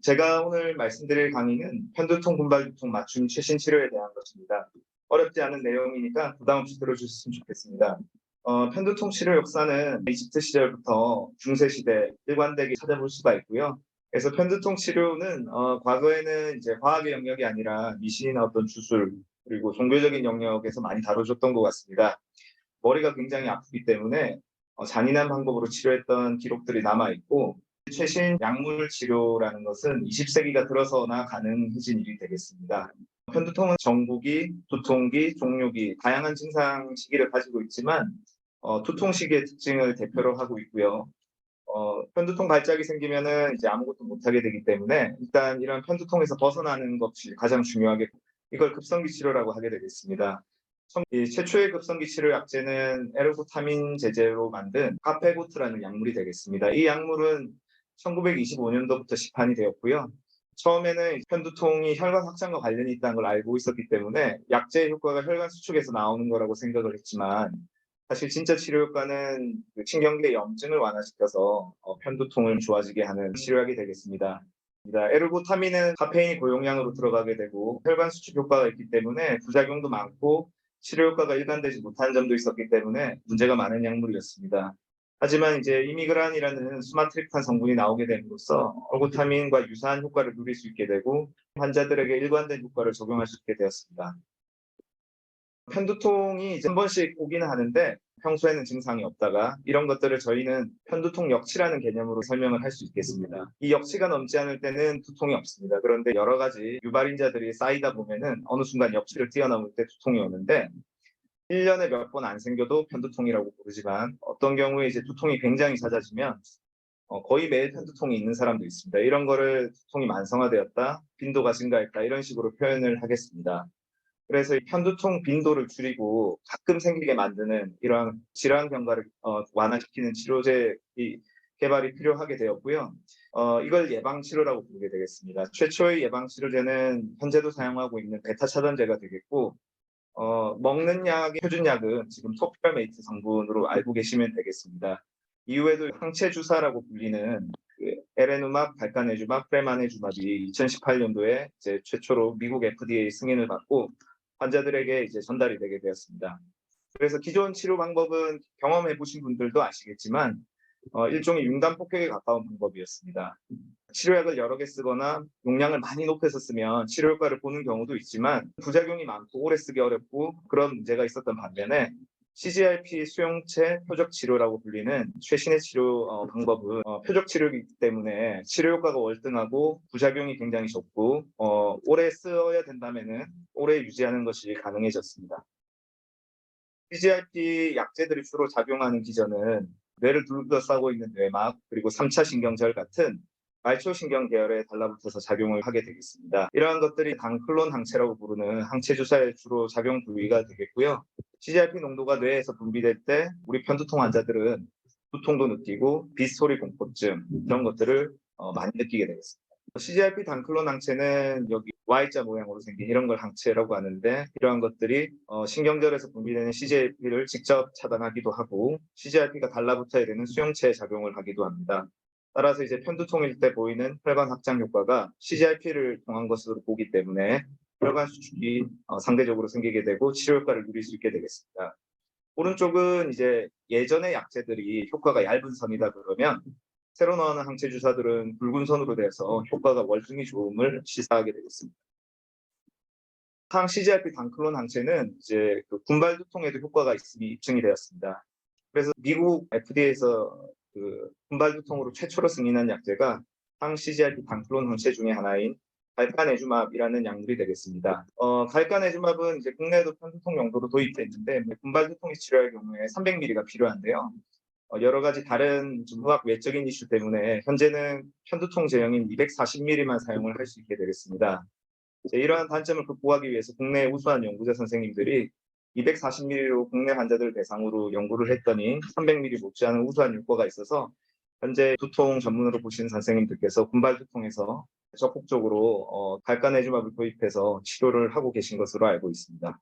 제가 오늘 말씀드릴 강의는 편두통, 분발두통 맞춤 최신 치료에 대한 것입니다. 어렵지 않은 내용이니까 부담 없이 들어주셨으면 좋겠습니다. 편두통 치료 역사는 이집트 시절부터 중세 시대 일관되게 찾아볼 수가 있고요. 그래서 편두통 치료는 과거에는 이제 화학의 영역이 아니라 미신이나 어떤 주술 그리고 종교적인 영역에서 많이 다뤄졌던 것 같습니다. 머리가 굉장히 아프기 때문에 잔인한 방법으로 치료했던 기록들이 남아 있고 최신 약물 치료라는 것은 20세기가 들어서나 가능해진 일이 되겠습니다. 편두통은 정부기, 두통기, 종료기 다양한 증상 시기를 가지고 있지만 두통 시기의 특징을 대표로 하고 있고요. 편두통 발작이 생기면은 이제 아무것도 못하게 되기 때문에 일단 이런 편두통에서 벗어나는 것이 가장 중요하게 이걸 급성기 치료라고 하게 되겠습니다. 이 최초의 급성기 치료 약제는 에르고타민 제제로 만든 카페고트라는 약물이 되겠습니다. 이 약물은 1925년도부터 시판이 되었고요. 처음에는 편두통이 혈관 확장과 관련이 있다는 걸 알고 있었기 때문에 약제의 효과가 혈관 수축에서 나오는 거라고 생각을 했지만 사실 진짜 치료 효과는 그 신경계 염증을 완화시켜서 편두통을 좋아지게 하는 치료약이 되겠습니다. 에르고타민은 카페인이 고용량으로 들어가게 되고 혈관 수축 효과가 있기 때문에 부작용도 많고 치료 효과가 일관되지 못한 점도 있었기 때문에 문제가 많은 약물이었습니다. 하지만 이제 이미그란이라는 수마트립탄 성분이 나오게 됨으로써 얼고타민과 유사한 효과를 누릴 수 있게 되고 환자들에게 일관된 효과를 적용할 수 있게 되었습니다. 편두통이 이제 한 번씩 오기는 하는데 평소에는 증상이 없다가 이런 것들을 저희는 편두통 역치라는 개념으로 설명을 할 수 있겠습니다. 이 역치가 넘지 않을 때는 두통이 없습니다. 그런데 여러 가지 유발인자들이 쌓이다 보면은 어느 순간 역치를 뛰어넘을 때 두통이 오는데 1년에 몇 번 안 생겨도 편두통이라고 부르지만 어떤 경우에 이제 두통이 굉장히 잦아지면 거의 매일 편두통이 있는 사람도 있습니다. 이런 거를 두통이 만성화되었다, 빈도가 증가했다 이런 식으로 표현을 하겠습니다. 그래서 이 편두통 빈도를 줄이고 가끔 생기게 만드는 이러한 질환 경과를 완화시키는 치료제 개발이 필요하게 되었고요. 이걸 예방 치료라고 부르게 되겠습니다. 최초의 예방 치료제는 현재도 사용하고 있는 베타 차단제가 되겠고 먹는 약의 표준약은 지금 토피라메이트 성분으로 알고 계시면 되겠습니다. 이후에도 항체 주사라고 불리는 그 에레누막, 발카네주막, 프레마네주막이 2018년도에 이제 최초로 미국 FDA 승인을 받고 환자들에게 이제 전달이 되게 되었습니다. 그래서 기존 치료 방법은 경험해 보신 분들도 아시겠지만 일종의 융단 폭격에 가까운 방법이었습니다. 치료약을 여러 개 쓰거나 용량을 많이 높여서 쓰면 치료 효과를 보는 경우도 있지만 부작용이 많고 오래 쓰기 어렵고 그런 문제가 있었던 반면에 CGRP 수용체 표적 치료라고 불리는 최신의 치료 방법은 표적 치료이기 때문에 치료 효과가 월등하고 부작용이 굉장히 적고 오래 써야 된다면은 오래 유지하는 것이 가능해졌습니다. CGRP 약제들이 주로 작용하는 기전은 뇌를 둘러싸고 있는 뇌막 그리고 3차 신경절 같은 말초신경 계열에 달라붙어서 작용을 하게 되겠습니다. 이러한 것들이 당클론 항체라고 부르는 항체 주사의 주로 작용 부위가 되겠고요. CGRP 농도가 뇌에서 분비될 때 우리 편두통 환자들은 두통도 느끼고 빗소리 공포증 이런 것들을 많이 느끼게 되겠습니다. CGRP 단클론 항체는 여기 Y자 모양으로 생긴 이런 걸 항체라고 하는데 이러한 것들이 신경절에서 분비되는 CGRP를 직접 차단하기도 하고 CGRP가 달라붙어야 되는 수용체에 작용을 하기도 합니다. 따라서 이제 편두통일 때 보이는 혈관 확장 효과가 CGRP를 통한 것으로 보기 때문에 혈관 수축이 상대적으로 생기게 되고 치료 효과를 누릴 수 있게 되겠습니다. 오른쪽은 이제 예전의 약제들이 효과가 얇은 선이다 그러면 새로 나오는 항체 주사들은 붉은 선으로 돼서 효과가 월등히 좋음을 시사하게 되겠습니다. 항 CGRP 단클론 항체는 이제 그 군발 두통에도 효과가 있음이 입증이 되었습니다. 그래서 미국 FDA에서 그 군발 두통으로 최초로 승인한 약제가 항 CGRP 단클론 항체 중에 하나인 갈카네주맙이라는 약물이 되겠습니다. 갈카네주맙은 이제 국내에도 편두통 용도로 도입돼 있는데 군발 두통이 치료할 경우에 300ml가 필요한데요. 여러 가지 다른 좀 의학 외적인 이슈 때문에 현재는 편두통 제형인 240ml만 사용을 할 수 있게 되겠습니다. 이러한 단점을 극복하기 위해서 국내 우수한 연구자 선생님들이 240ml로 국내 환자들 대상으로 연구를 했더니 300ml 못지않은 우수한 효과가 있어서 현재 두통 전문으로 보시는 선생님들께서 군발 두통에서 적극적으로 갈카네주맙을 도입해서 치료를 하고 계신 것으로 알고 있습니다.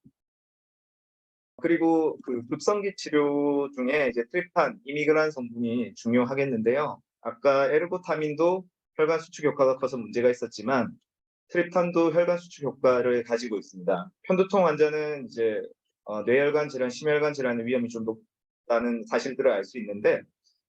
그리고 그 급성기 치료 중에 이제 트립탄, 이미그란 성분이 중요하겠는데요. 아까 에르고타민도 혈관 수축 효과가 커서 문제가 있었지만 트립탄도 혈관 수축 효과를 가지고 있습니다. 편두통 환자는 이제 뇌혈관 질환, 심혈관 질환의 위험이 좀 높다는 사실들을 알 수 있는데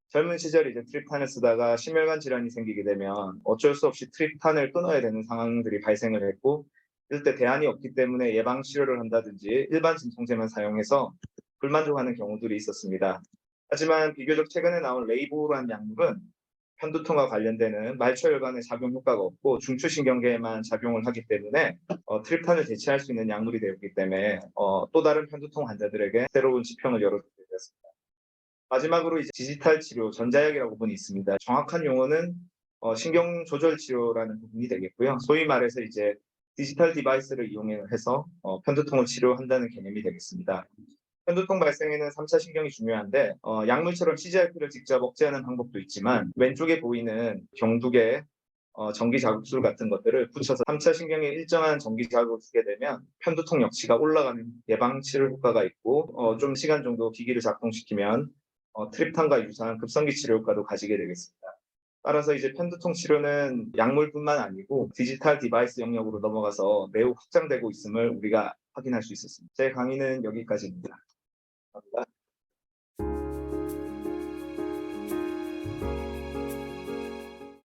젊은 시절에 이제 트립탄을 쓰다가 심혈관 질환이 생기게 되면 어쩔 수 없이 트립탄을 끊어야 되는 상황들이 발생을 했고 이럴 때 대안이 없기 때문에 예방 치료를 한다든지 일반 진통제만 사용해서 불만족하는 경우들이 있었습니다. 하지만 비교적 최근에 나온 레이보라는 약물은 편두통과 관련되는 말초혈관에 작용 효과가 없고 중추신경계에만 작용을 하기 때문에 트립탄을 대체할 수 있는 약물이 되었기 때문에 또 다른 편두통 환자들에게 새로운 지평을 열어주게 되었습니다. 마지막으로 이제 디지털 치료, 전자약이라고 부분이 있습니다. 정확한 용어는 신경 조절 치료라는 부분이 되겠고요. 소위 말해서 이제 디지털 디바이스를 이용해서 편두통을 치료한다는 개념이 되겠습니다. 편두통 발생에는 3차 신경이 중요한데 약물처럼 CGRP를 직접 억제하는 방법도 있지만 왼쪽에 보이는 경두계 전기 자극술 같은 것들을 붙여서 3차 신경에 일정한 전기 자극을 주게 되면 편두통 역치가 올라가는 예방 치료 효과가 있고 좀 시간 정도 기기를 작동시키면 트립탄과 유사한 급성기 치료 효과도 가지게 되겠습니다. 따라서 이제 편두통 치료는 약물뿐만 아니고 디지털 디바이스 영역으로 넘어가서 매우 확장되고 있음을 우리가 확인할 수 있었습니다. 제 강의는 여기까지입니다. 감사합니다.